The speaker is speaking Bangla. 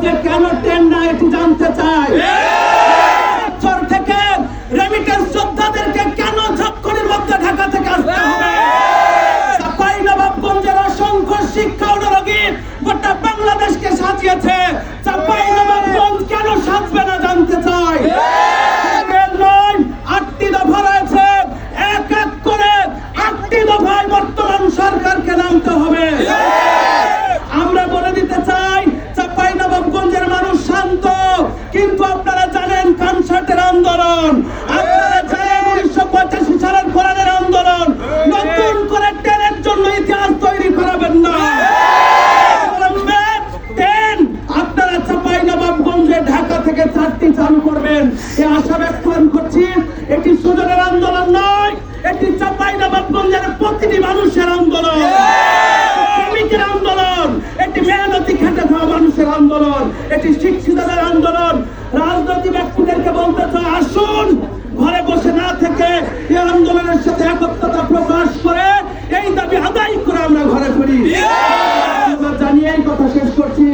যে কেন ট্রেন না এটি জানতে চাই। বছর থেকে রেমিটেন্স যোদ্ধাদেরকে কেন ঝক্করের মধ্যে ঢাকা থেকে আসতে হবে। চাঁপাইনবাবগঞ্জের অসংখ্য শিক্ষা অনুরাগী গোটা বাংলাদেশকে সাজিয়েছে, চাঁপাইনবাবগঞ্জ কেন সাজবে না জানতে চাই। 8টি দফা রয়েছে, এক এক করে 8টি দফায় বর্তমান সরকারকে নামতে হবে। আমরা বলে দিতে চাই চাঁপাইনবাবগঞ্জের মানুষ শান্ত, কিন্তু আপনারা জানেন কনসার্টের আন্দোলন, আপনারা জানেন 1985 সালের কোরআনের আন্দোলন, নতুন করে ট্রেনের জন্য ইতিহাস তৈরি করাবেন না। আপনারা চাঁপাইনবাবগঞ্জে ঢাকা থেকে 4টি চালু করবেন, এই আশা ব্যক্ত করছি। এটি সুজনের আন্দোলন নয়, এটি চাঁপাইনবাবগঞ্জের প্রতিটি মানুষের আন্দোলন, শ্রমিকের আন্দোলন, এটি মেহনতি খেটে খাওয়া মানুষের আন্দোলন, এটি শিক্ষিতদের আন্দোলন। রাজনৈতিক ব্যক্তিদেরকে বলতে চাই, আসুন ঘরে বসে না থেকে এই আন্দোলনের সাথে একত্রতা প্রকাশ করে এই দাবি আদায় করে আমরা ঘরে ফিরি। জানিয়ে এই কথা শেষ করছি।